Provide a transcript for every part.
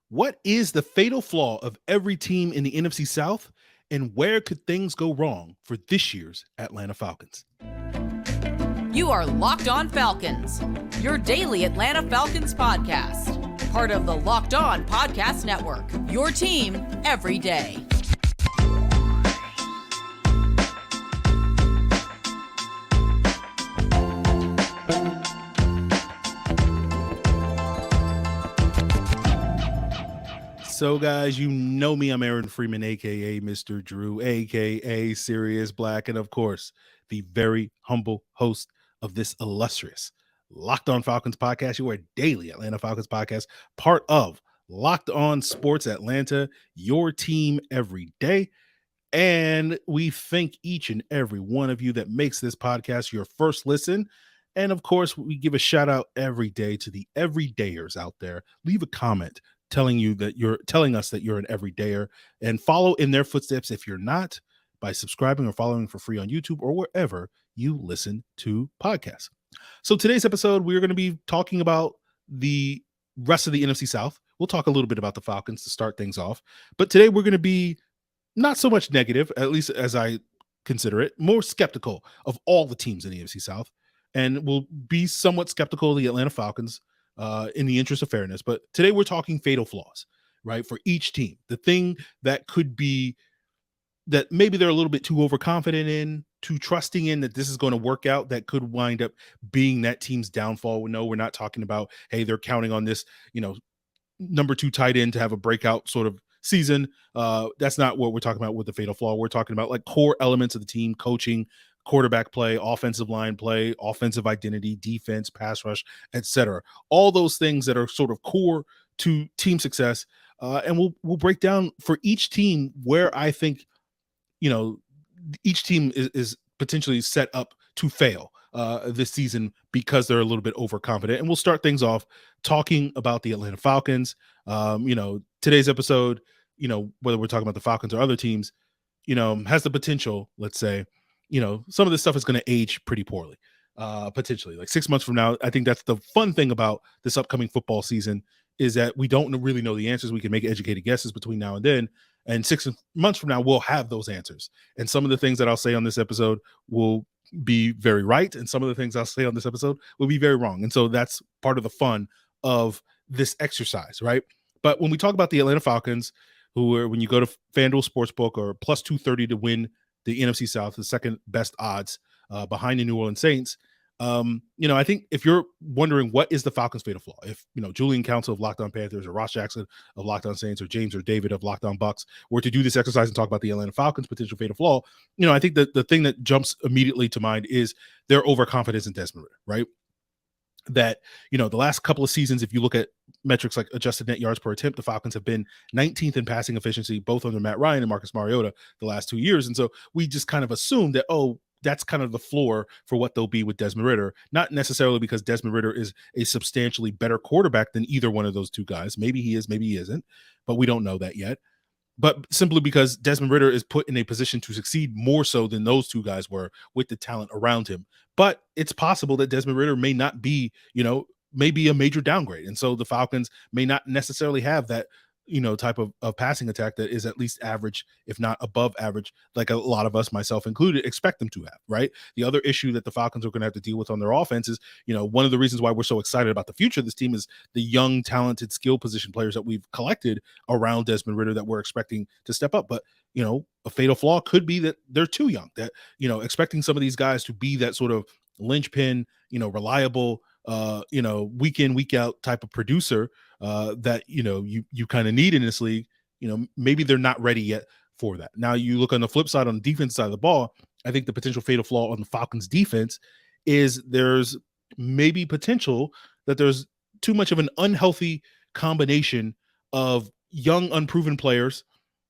What is the fatal flaw of every team in the NFC South, and where could things go wrong for this year's Atlanta Falcons? You are Locked On Falcons, your daily Atlanta Falcons podcast. Part of the Locked On Podcast Network, your team every day. So, guys, you know me. I'm Aaron Freeman, a.k.a. Mr. Drew, a.k.a. Sirius Black, and, of course, the very humble host of this illustrious Locked On Falcons podcast, your daily Atlanta Falcons podcast, part of Locked On Sports Atlanta, your team every day. And we thank each and every one of you that makes this podcast your first listen. And, of course, we give a shout out every day to the everydayers out there. Leave a comment telling us that you're an everydayer, and follow in their footsteps if you're not, by subscribing or following for free on YouTube or wherever you listen to podcasts. So today's episode, we're going to be talking about the rest of the NFC South. We'll talk a little bit about the Falcons to start things off, but today we're going to be not so much negative, at least as I consider it, more skeptical of all the teams in the NFC South, and we'll be somewhat skeptical of the Atlanta Falcons in the interest of fairness. But today we're talking fatal flaws, right? For each team, the thing that could be that maybe they're a little bit too overconfident in, too trusting in that this is going to work out, that could wind up being that team's downfall. No, we're not talking about, hey, they're counting on this, number 2 tight end to have a breakout sort of season. That's not what we're talking about with the fatal flaw. We're talking about like core elements of the team: coaching, quarterback play, offensive line play, offensive identity, defense, pass rush, etc. All those things that are sort of core to team success. And we'll break down for each team where I think, each team is potentially set up to fail this season because they're a little bit overconfident. And we'll start things off talking about the Atlanta Falcons. Today's episode, whether we're talking about the Falcons or other teams, has the potential, let's say, some of this stuff is going to age pretty poorly, potentially. Like 6 months from now, I think that's the fun thing about this upcoming football season, is that we don't really know the answers. We can make educated guesses between now and then. And 6 months from now, we'll have those answers. And some of the things that I'll say on this episode will be very right, and some of the things I'll say on this episode will be very wrong. And so that's part of the fun of this exercise, right? But when we talk about the Atlanta Falcons, who are, when you go to FanDuel Sportsbook, are plus 230 to win the NFC South, the second best odds behind the New Orleans Saints. I think if you're wondering what is the Falcons' fatal flaw, if Julian Council of Locked On Panthers, or Ross Jackson of Locked On Saints, or James or David of Locked On Bucks were to do this exercise and talk about the Atlanta Falcons' potential fatal flaw, I think that the thing that jumps immediately to mind is their overconfidence in Desmond Ridder, right? That, the last couple of seasons, if you look at metrics like adjusted net yards per attempt, the Falcons have been 19th in passing efficiency, both under Matt Ryan and Marcus Mariota the last 2 years. And so we just kind of assume that, that's kind of the floor for what they'll be with Desmond Ridder, not necessarily because Desmond Ridder is a substantially better quarterback than either one of those two guys. Maybe he is, maybe he isn't, but we don't know that yet. But simply because Desmond Ridder is put in a position to succeed more so than those two guys were with the talent around him. But it's possible that Desmond Ridder may not be, may be a major downgrade. And so the Falcons may not necessarily have that, type of passing attack that is at least average, if not above average, like a lot of us, myself included, expect them to have, right? The other issue that the Falcons are going to have to deal with on their offense is, one of the reasons why we're so excited about the future of this team is the young, talented, skill position players that we've collected around Desmond Ridder that we're expecting to step up. But, a fatal flaw could be that they're too young, that, expecting some of these guys to be that sort of linchpin, reliable, week in, week out type of producer that, you kind of need in this league, maybe they're not ready yet for that. Now you look on the flip side, on the defense side of the ball, I think the potential fatal flaw on the Falcons defense is there's maybe potential that there's too much of an unhealthy combination of young, unproven players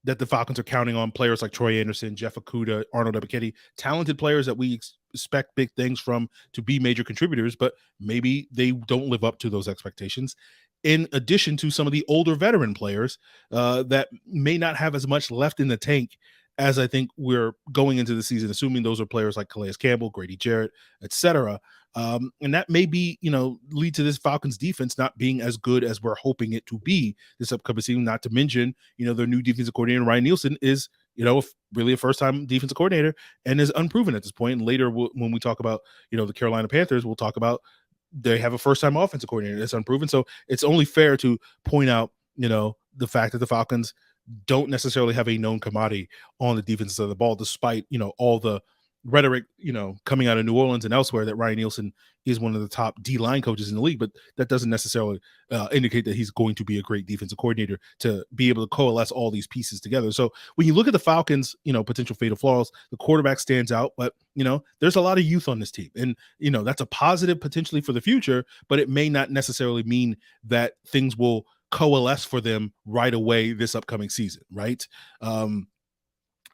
that the Falcons are counting on, players like Troy Anderson, Jeff Okudah, Arnold Ebiketie, talented players that we expect big things from to be major contributors, but maybe they don't live up to those expectations. In addition to some of the older veteran players that may not have as much left in the tank as I think we're going into the season, assuming those are players like Calais Campbell, Grady Jarrett, etc. And that may be, lead to this Falcons defense not being as good as we're hoping it to be this upcoming season. Not to mention, their new defensive coordinator, Ryan Nielsen, is, really a first-time defensive coordinator and is unproven at this point. And later, when we talk about, the Carolina Panthers, we'll talk about they have a first-time offensive coordinator that's unproven. So it's only fair to point out, the fact that the Falcons don't necessarily have a known commodity on the defense side of the ball, despite, all the rhetoric, coming out of New Orleans and elsewhere that Ryan Nielsen is one of the top D-line coaches in the league, but that doesn't necessarily indicate that he's going to be a great defensive coordinator to be able to coalesce all these pieces together. So when you look at the Falcons, potential fatal flaws, the quarterback stands out, but, there's a lot of youth on this team. And, that's a positive potentially for the future, but it may not necessarily mean that things will coalesce for them right away this upcoming season, right?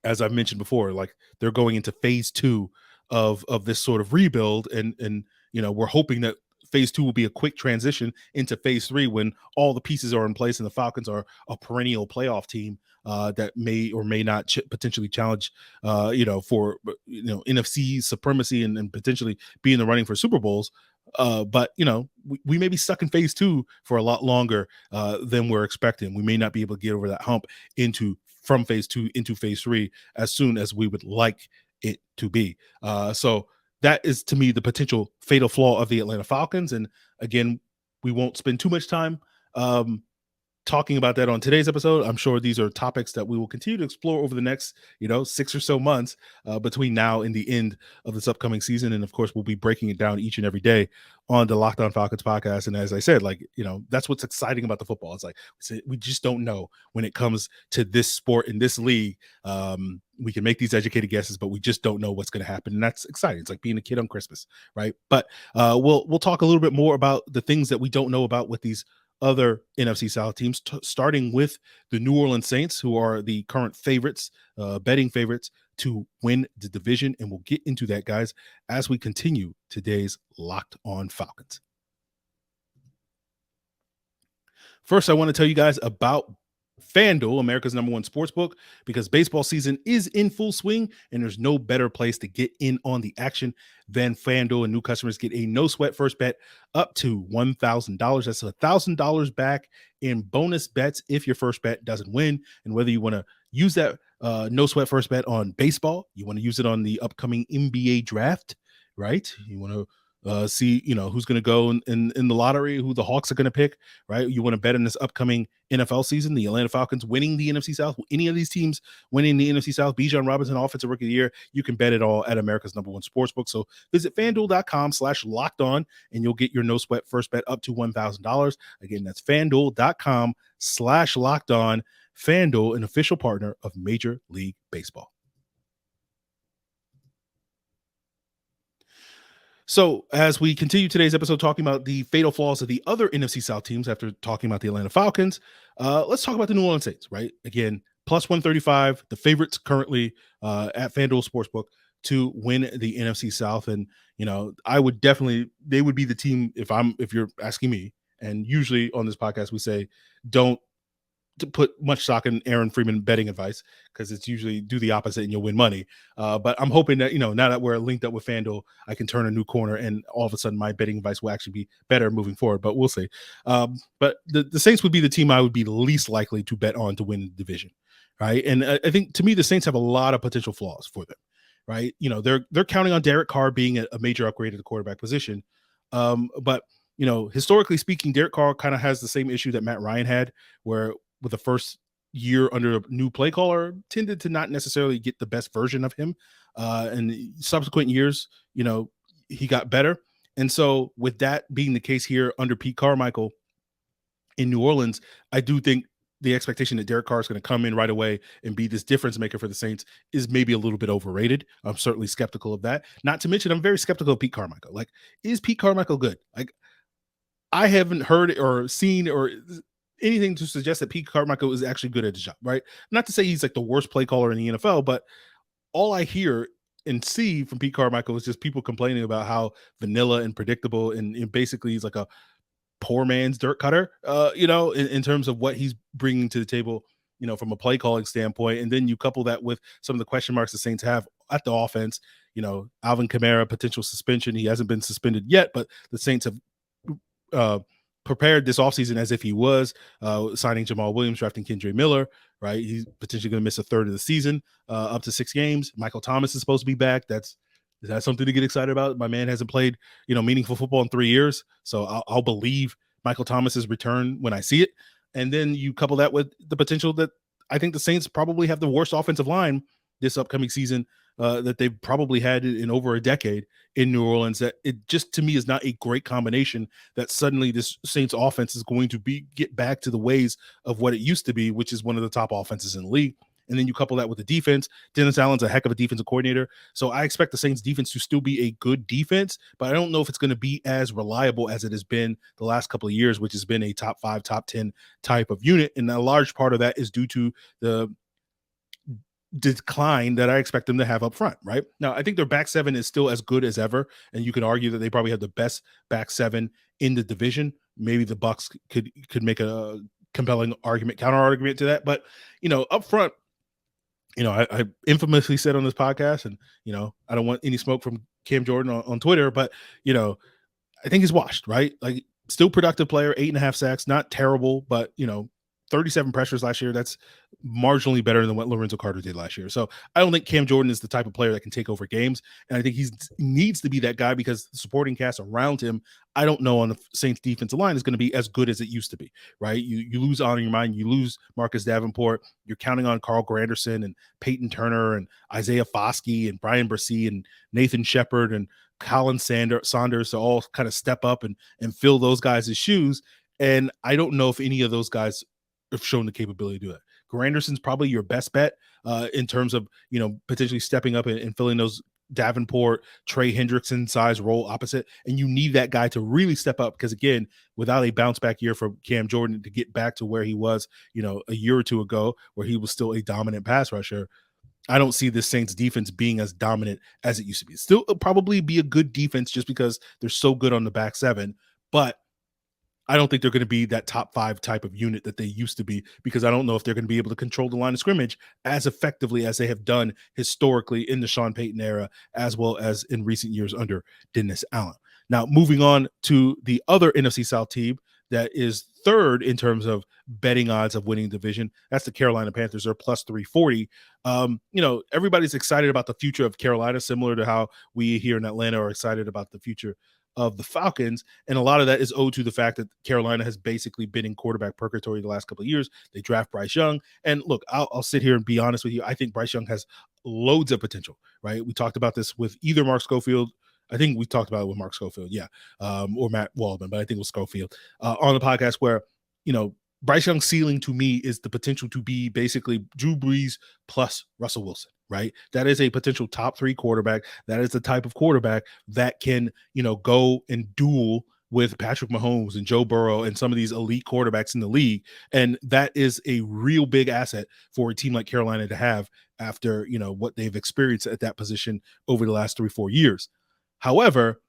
As I've mentioned before, like they're going into phase 2 of this sort of rebuild, and we're hoping that phase 2 will be a quick transition into phase 3 when all the pieces are in place and the Falcons are a perennial playoff team that may or may not potentially challenge for NFC supremacy and potentially be in the running for Super Bowls. But we may be stuck in phase 2 for a lot longer than we're expecting. We may not be able to get over that hump from phase 2 into phase 3 as soon as we would like it to be. So that is, to me, the potential fatal flaw of the Atlanta Falcons. And again, we won't spend too much time talking about that on today's episode. I'm sure these are topics that we will continue to explore over the next, 6 or so months between now and the end of this upcoming season. And of course, we'll be breaking it down each and every day on the Locked On Falcons podcast. And as I said, that's what's exciting about the football. It's like, we just don't know when it comes to this sport in this league. We can make these educated guesses, but we just don't know what's going to happen. And that's exciting. It's like being a kid on Christmas, right? But we'll talk a little bit more about the things that we don't know about with these other NFC South teams, starting with the New Orleans Saints, who are the current favorites, betting favorites to win the division. And we'll get into that, guys, as we continue today's Locked On Falcons. First, I want to tell you guys about FanDuel, America's #1 sportsbook, because baseball season is in full swing and there's no better place to get in on the action than FanDuel. And new customers get a no sweat first bet up to $1,000. That's $1,000 back in bonus bets if your first bet doesn't win. And whether you want to use that no sweat first bet on baseball, you want to use it on the upcoming NBA draft, right? You want to see who's going to go in the lottery, who the Hawks are going to pick, right? You want to bet in this upcoming NFL season, the Atlanta Falcons winning the NFC South, any of these teams winning the NFC South, Bijan Robinson offensive rookie of the year. You can bet it all at America's #1 sportsbook. So visit FanDuel.com/lockedon and you'll get your no sweat first bet up to $1,000. Again, that's FanDuel.com/lockedon. FanDuel, an official partner of Major League Baseball. So as we continue today's episode talking about the fatal flaws of the other NFC South teams after talking about the Atlanta Falcons, let's talk about the New Orleans Saints, right? Again, plus 135, the favorites currently at FanDuel Sportsbook to win the NFC South. And, I would they would be the team if you're asking me, and usually on this podcast, we say, don't to put much stock in Aaron Freeman betting advice, because it's usually do the opposite and you'll win money. But I'm hoping that, now that we're linked up with FanDuel, I can turn a new corner and all of a sudden my betting advice will actually be better moving forward, but we'll see. But the Saints would be the team I would be least likely to bet on to win the division. Right. And I think, to me, the Saints have a lot of potential flaws for them. Right. They're counting on Derek Carr being a major upgrade at the quarterback position. But historically speaking, Derek Carr kind of has the same issue that Matt Ryan had, where with the first year under a new play caller, tended to not necessarily get the best version of him. And subsequent years, he got better. And so with that being the case here under Pete Carmichael in New Orleans, I do think the expectation that Derek Carr is going to come in right away and be this difference maker for the Saints is maybe a little bit overrated. I'm certainly skeptical of that. Not to mention, I'm very skeptical of Pete Carmichael. Like, is Pete Carmichael good? Like, I haven't heard or seen or anything to suggest that Pete Carmichael is actually good at his job, right? Not to say he's like the worst play caller in the NFL, but all I hear and see from Pete Carmichael is just people complaining about how vanilla and predictable and basically he's like a poor man's Dirk Cutter, in terms of what he's bringing to the table, from a play calling standpoint. And then you couple that with some of the question marks the Saints have at the offense. Alvin Kamara, potential suspension. He hasn't been suspended yet, but the Saints have prepared this offseason as if he was, signing Jamal Williams, drafting Kendre Miller, right? He's potentially going to miss a third of the season, up to 6 games. Michael Thomas is supposed to be back. Is that something to get excited about? My man hasn't played, meaningful football in 3 years. So I'll believe Michael Thomas's return when I see it. And then you couple that with the potential that I think the Saints probably have the worst offensive line this upcoming season that they've probably had in over a decade in New Orleans. That it just, to me, is not a great combination that suddenly this Saints offense is going to get back to the ways of what it used to be, which is one of the top offenses in the league. And then you couple that with the defense. Dennis Allen's a heck of a defensive coordinator. So I expect the Saints defense to still be a good defense, but I don't know if it's going to be as reliable as it has been the last couple of years, which has been a top 5, top 10 type of unit. And a large part of that is due to the decline that I expect them to have up front. Right now, I think their back 7 is still as good as ever. And you can argue that they probably have the best back 7 in the division. Maybe the Bucks could make a compelling counter argument to that. But, up front, I infamously said on this podcast, and, I don't want any smoke from Cam Jordan on Twitter, but, I think he's washed, right? Like, still productive player, 8.5 sacks, not terrible, but, 37 pressures last year. That's marginally better than what Lorenzo Carter did last year. So I don't think Cam Jordan is the type of player that can take over games. And I think he needs to be that guy because the supporting cast around him, I don't know on the Saints defensive line is going to be as good as it used to be, right? You lose on your mind, you lose Marcus Davenport, you're counting on Carl Granderson and Peyton Turner and Isaiah Foskey and Brian Bresee and Nathan Shepard and Colin Saunders to all kind of step up and fill those guys' shoes. And I don't know if any of those guys have shown the capability to do that. Granderson's probably your best bet in terms of, potentially stepping up and filling those Davenport, Trey Hendrickson size role opposite. And you need that guy to really step up because, again, without a bounce back year for Cam Jordan to get back to where he was, a year or two ago, where he was still a dominant pass rusher, I don't see the Saints defense being as dominant as it used to be. Still probably be a good defense just because they're so good on the back 7, but I don't think they're going to be that top 5 type of unit that they used to be because I don't know if they're going to be able to control the line of scrimmage as effectively as they have done historically in the Sean Payton era, as well as in recent years under Dennis Allen. Now, moving on to the other NFC South team that is third in terms of betting odds of winning division. That's the Carolina Panthers. They're plus 340. Everybody's excited about the future of Carolina, similar to how we here in Atlanta are excited about the future of the Falcons. And a lot of that is owed to the fact that Carolina has basically been in quarterback purgatory the last couple of years. They draft Bryce Young. And look, I'll sit here and be honest with you. I think Bryce Young has loads of potential, right? We talked about this with either Mark Schofield. I think we talked about it with Mark Schofield, or Matt Waldman, but I think it was Schofield on the podcast where, Bryce Young's ceiling to me is the potential to be basically Drew Brees plus Russell Wilson, right? That is a potential top 3 quarterback. That is the type of quarterback that can, go and duel with Patrick Mahomes and Joe Burrow and some of these elite quarterbacks in the league. And that is a real big asset for a team like Carolina to have after, what they've experienced at that position over the last 3-4 years. However,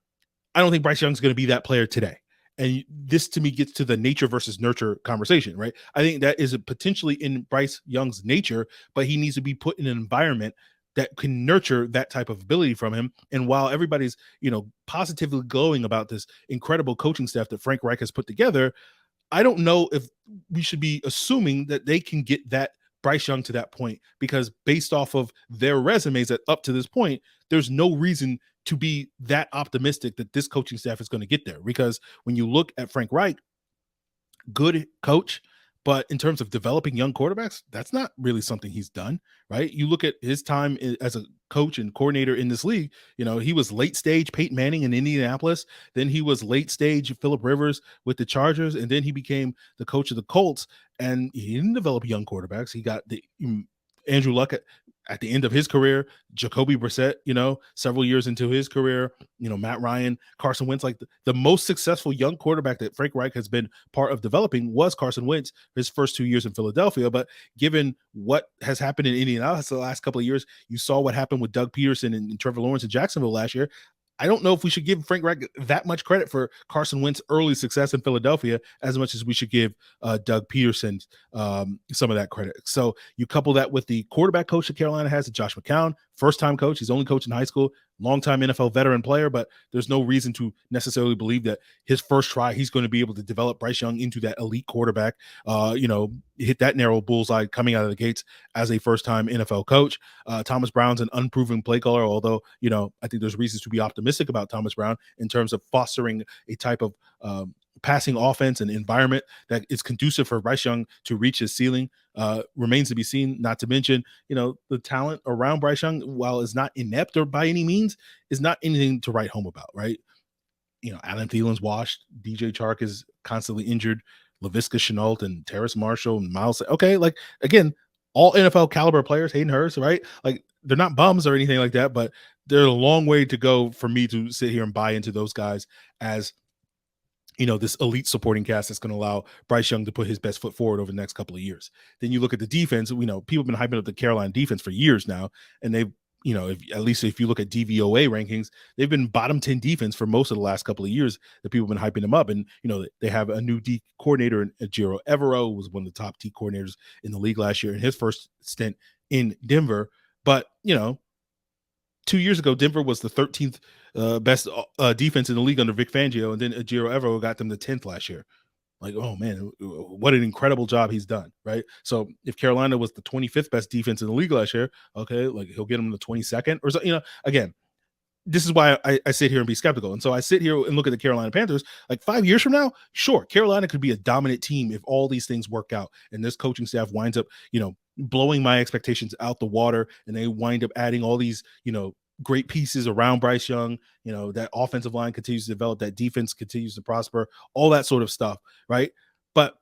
I don't think Bryce Young's going to be that player today. And this, to me, gets to the nature versus nurture conversation, right? I think that is potentially in Bryce Young's nature, but he needs to be put in an environment that can nurture that type of ability from him. And while everybody's, positively glowing about this incredible coaching staff that Frank Reich has put together, I don't know if we should be assuming that they can get that Bryce Young to that point, because based off of their resumes up to this point, there's no reason to be that optimistic that this coaching staff is going to get there. Because when you look at Frank Reich, good coach, but in terms of developing young quarterbacks, that's not really something he's done, right? You look at his time as a coach and coordinator in this league, he was late stage Peyton Manning in Indianapolis. Then he was late stage Phillip Rivers with the Chargers. And then he became the coach of the Colts, and he didn't develop young quarterbacks. He got the Andrew Luck at the end of his career, Jacoby Brissett, several years into his career, Matt Ryan, Carson Wentz. Like the most successful young quarterback that Frank Reich has been part of developing was Carson Wentz his first 2 years in Philadelphia. But given what has happened in Indianapolis the last couple of years, you saw what happened with Doug Peterson and Trevor Lawrence in Jacksonville last year. I don't know if we should give Frank Reich that much credit for Carson Wentz's early success in Philadelphia as much as we should give Doug Peterson some of that credit. So you couple that with the quarterback coach that Carolina has, Josh McCown, first-time coach. He's only coached in high school, longtime NFL veteran player, but there's no reason to necessarily believe that his first try, he's going to be able to develop Bryce Young into that elite quarterback, hit that narrow bullseye coming out of the gates as a first-time NFL coach. Thomas Brown's an unproven play caller, although, I think there's reasons to be optimistic about Thomas Brown in terms of fostering a type of passing offense and environment that is conducive for Bryce Young to reach his ceiling. Remains to be seen, not to mention, the talent around Bryce Young, while it's not inept or by any means, is not anything to write home about, right? Adam Thielen's washed. DJ Chark is constantly injured. Laviska Shenault and Terrace Marshall and Miles. Okay, again, all NFL caliber players, Hayden Hurst, right? They're not bums or anything like that, but they're a long way to go for me to sit here and buy into those guys as this elite supporting cast that's going to allow Bryce Young to put his best foot forward over the next couple of years. Then you look at the defense. People have been hyping up the Carolina defense for years now, and they've if you look at DVOA rankings, they've been bottom 10 defense for most of the last couple of years that people have been hyping them up. And, they have a new D coordinator, Ejiro Evero, who was one of the top D coordinators in the league last year in his first stint in Denver. But, 2 years ago, Denver was the 13th best defense in the league under Vic Fangio. And then Ejiro Evero got them the 10th last year. Oh man, what an incredible job he's done, right? So if Carolina was the 25th best defense in the league last year, okay, he'll get them the 22nd or so. Again, this is why I sit here and be skeptical. And so I sit here and look at the Carolina Panthers. 5 years from now, sure, Carolina could be a dominant team if all these things work out and this coaching staff winds up, blowing my expectations out the water, and they wind up adding all these, great pieces around Bryce Young, that offensive line continues to develop, that defense continues to prosper, all that sort of stuff, right? But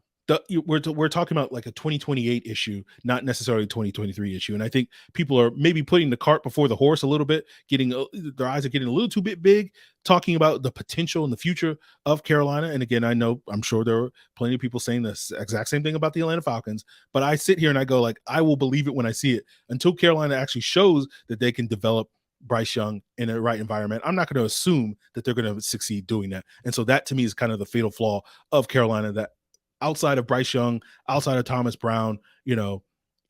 we're talking about a 2028 issue, not necessarily a 2023 issue. And I think people are maybe putting the cart before the horse a little bit, their eyes are getting a little too big, talking about the potential and the future of Carolina. And again, I'm sure there are plenty of people saying the exact same thing about the Atlanta Falcons, but I sit here and I go I will believe it when I see it. Until Carolina actually shows that they can develop Bryce Young in the right environment, I'm not going to assume that they're going to succeed doing that. And so that to me is kind of the fatal flaw of Carolina, that outside of Bryce Young, outside of Thomas Brown,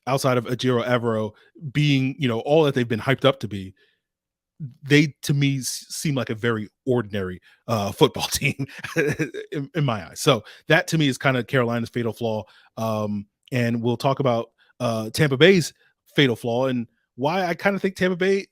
outside of Ejiro Evero being, all that they've been hyped up to be, they to me seem like a very ordinary football team in my eyes. So that to me is kind of Carolina's fatal flaw. And we'll talk about Tampa Bay's fatal flaw and why I kind of think Tampa Bay,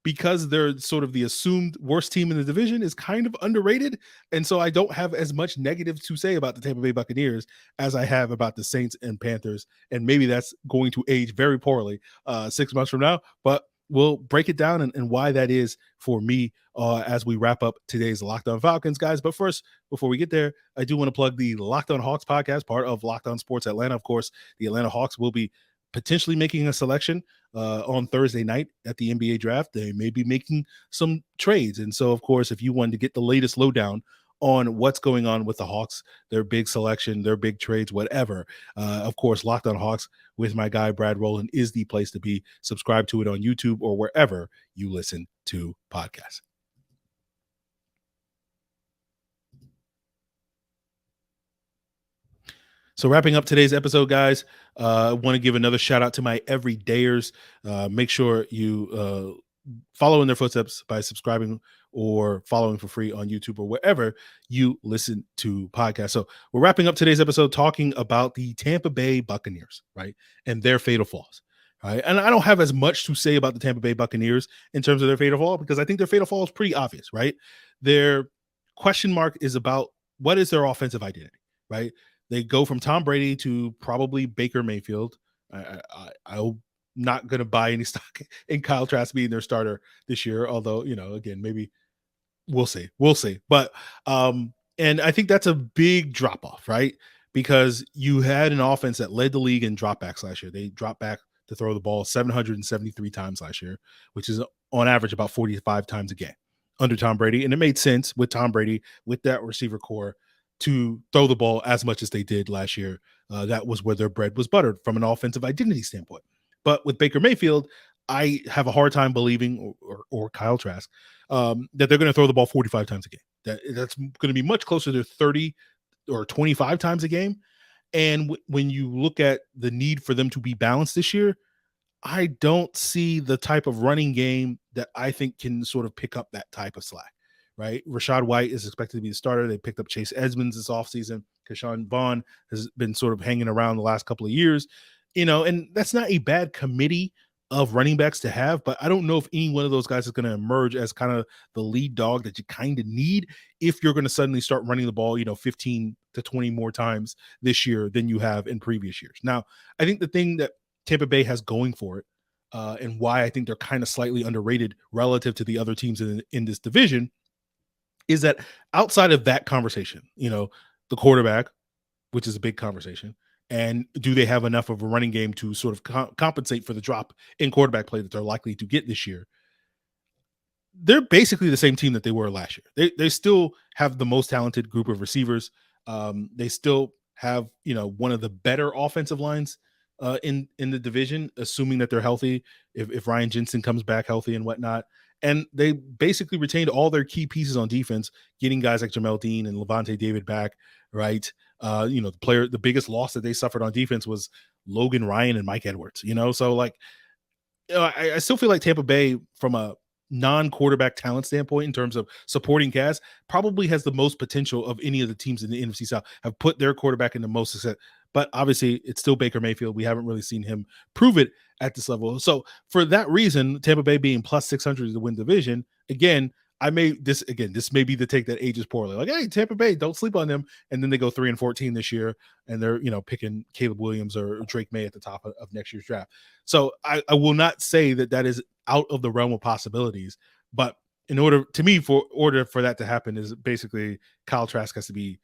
because they're sort of the assumed worst team in the division, is kind of underrated. And so I don't have as much negative to say about the Tampa Bay Buccaneers as I have about the Saints and Panthers. And maybe that's going to age very poorly 6 months from now, but we'll break it down and why that is for me as we wrap up today's Locked On Falcons, guys. But first, before we get there, I do want to plug the Locked On Hawks podcast, part of Locked On Sports Atlanta. Of course, the Atlanta Hawks will be potentially making a selection on Thursday night at the NBA draft. They may be making some trades. And so, of course, if you wanted to get the latest lowdown on what's going on with the Hawks, their big selection, their big trades, whatever, of course, Locked On Hawks with my guy, Brad Rowland, is the place to be. Subscribe to it on YouTube or wherever you listen to podcasts. So wrapping up today's episode, guys, I want to give another shout out to my everydayers. Make sure you follow in their footsteps by subscribing or following for free on YouTube or wherever you listen to podcasts. So we're wrapping up today's episode talking about the Tampa Bay Buccaneers, right? And their fatal flaws. Right. And I don't have as much to say about the Tampa Bay Buccaneers in terms of their fatal flaw, because I think their fatal flaw is pretty obvious, right? Their question mark is about what is their offensive identity, right? They go from Tom Brady to probably Baker Mayfield. I'm not going to buy any stock in Kyle Trask being their starter this year, although, again, maybe we'll see. But, and I think that's a big drop off, right? Because you had an offense that led the league in dropbacks last year. They dropped back to throw the ball 773 times last year, which is on average about 45 times a game under Tom Brady. And it made sense with Tom Brady, with that receiver core, to throw the ball as much as they did last year. That was where their bread was buttered from an offensive identity standpoint. But with Baker Mayfield, I have a hard time believing, or Kyle Trask, that they're going to throw the ball 45 times a game. That's going to be much closer to 30 or 25 times a game. And when you look at the need for them to be balanced this year, I don't see the type of running game that I think can sort of pick up that type of slack, right? Rashad White is expected to be the starter. They picked up Chase Edmonds this offseason. Keshawn Vaughn has been sort of hanging around the last couple of years, and that's not a bad committee of running backs to have, but I don't know if any one of those guys is going to emerge as kind of the lead dog that you kind of need if you're going to suddenly start running the ball, 15 to 20 more times this year than you have in previous years. Now, I think the thing that Tampa Bay has going for it, and why I think they're kind of slightly underrated relative to the other teams in this division, is that outside of that conversation, the quarterback, which is a big conversation, and do they have enough of a running game to sort of compensate for the drop in quarterback play that they're likely to get this year? They're basically the same team that they were last year. They still have the most talented group of receivers. They still have, one of the better offensive lines in the division, assuming that they're healthy, if Ryan Jensen comes back healthy and whatnot. And they basically retained all their key pieces on defense, getting guys like Jamel Dean and Levante David back, right? The biggest loss that they suffered on defense was Logan Ryan and Mike Edwards, so I still feel like Tampa Bay, from a non-quarterback talent standpoint in terms of supporting cast, probably has the most potential of any of the teams in the NFC South, have put their quarterback in the most success. But obviously it's still Baker Mayfield. We haven't really seen him prove it at this level. So for that reason, Tampa Bay being plus 600 to win division, again, this may be the take that ages poorly. Like, hey, Tampa Bay, don't sleep on them. And then they go 3-14 this year, and they're, picking Caleb Williams or Drake May at the top of next year's draft. So I will not say that is out of the realm of possibilities, but in order for that to happen, is basically Kyle Trask has to be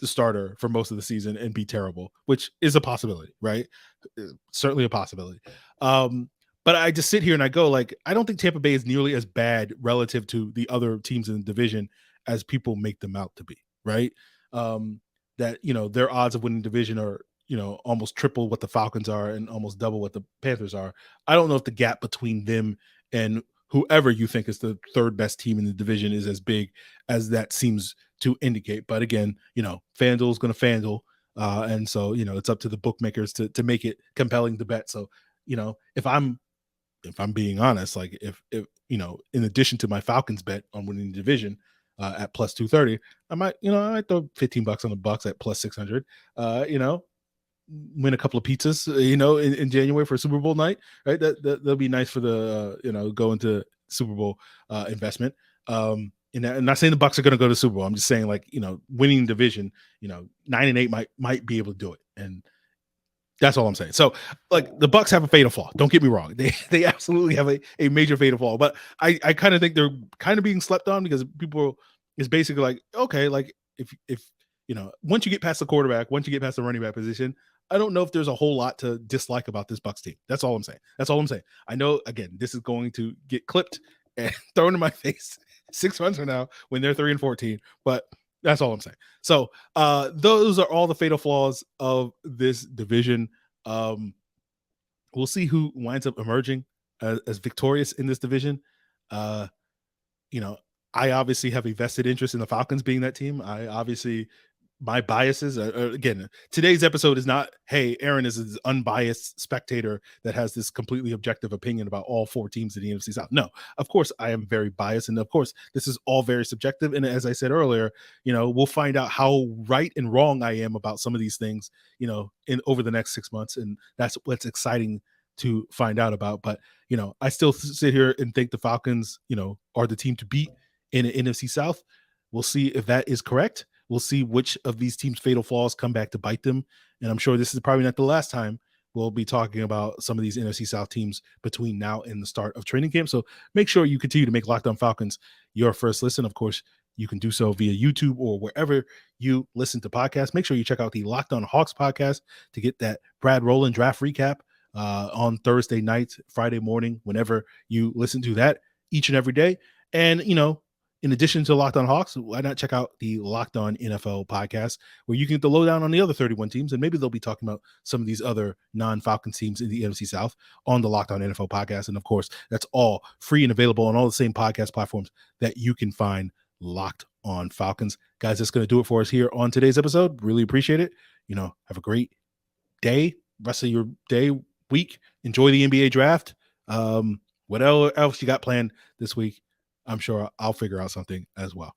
the starter for most of the season and be terrible, which is a possibility, right? Certainly a possibility. But I just sit here and I go, like, I don't think Tampa Bay is nearly as bad relative to the other teams in the division as people make them out to be, right? That, their odds of winning division are, almost triple what the Falcons are and almost double what the Panthers are. I don't know if the gap between them and whoever you think is the third best team in the division is as big as that seems to indicate. But again, FanDuel is going to FanDuel. And so, it's up to the bookmakers to make it compelling to bet. So, if I'm being honest, like if in addition to my Falcons bet on winning the division at plus 230, I might throw $15 on the Bucks at plus 600, win a couple of pizzas, in January for Super Bowl night, right? That'll be nice for the, go into Super Bowl investment. And I'm not saying the Bucks are going to go to Super Bowl. I'm just saying, like, winning division, 9-8 might be able to do it. And that's all I'm saying. So, like, the Bucks have a fatal flaw. Don't get me wrong. They absolutely have a major fatal flaw. But I kind of think they're kind of being slept on, because people is basically like, okay, like if once you get past the quarterback, once you get past the running back position, I don't know if there's a whole lot to dislike about this Bucks team. That's all I'm saying. I know, again, this is going to get clipped and thrown in my face 6 months from now when they're 3-14, but that's all I'm saying. So those are all the fatal flaws of this division. We'll see who winds up emerging as victorious in this division. I obviously have a vested interest in the Falcons being that team. My biases are, again, today's episode is not, hey, Aaron is an unbiased spectator that has this completely objective opinion about all 4 teams in the NFC South. No, of course I am very biased. And of course, this is all very subjective. And as I said earlier, we'll find out how right and wrong I am about some of these things, over the next 6 months. And that's what's exciting to find out about. But, I still sit here and think the Falcons, are the team to beat in an NFC South. We'll see if that is correct. We'll see which of these teams' fatal flaws come back to bite them. And I'm sure this is probably not the last time we'll be talking about some of these NFC South teams between now and the start of training camp. So make sure you continue to make Locked On Falcons your first listen. Of course, you can do so via YouTube or wherever you listen to podcasts. Make sure you check out the Locked On Hawks podcast to get that Brad Rowland draft recap on Thursday night, Friday morning, whenever you listen to that each and every day. And, in addition to Locked On Hawks, why not check out the Locked On NFL podcast, where you can get the lowdown on the other 31 teams, and maybe they'll be talking about some of these other non-Falcons teams in the NFC South on the Locked On NFL podcast. And of course, that's all free and available on all the same podcast platforms that you can find Locked On Falcons. Guys, that's going to do it for us here on today's episode. Really appreciate it. Have a great day, rest of your day, week. Enjoy the NBA draft. What else you got planned this week? I'm sure I'll figure out something as well.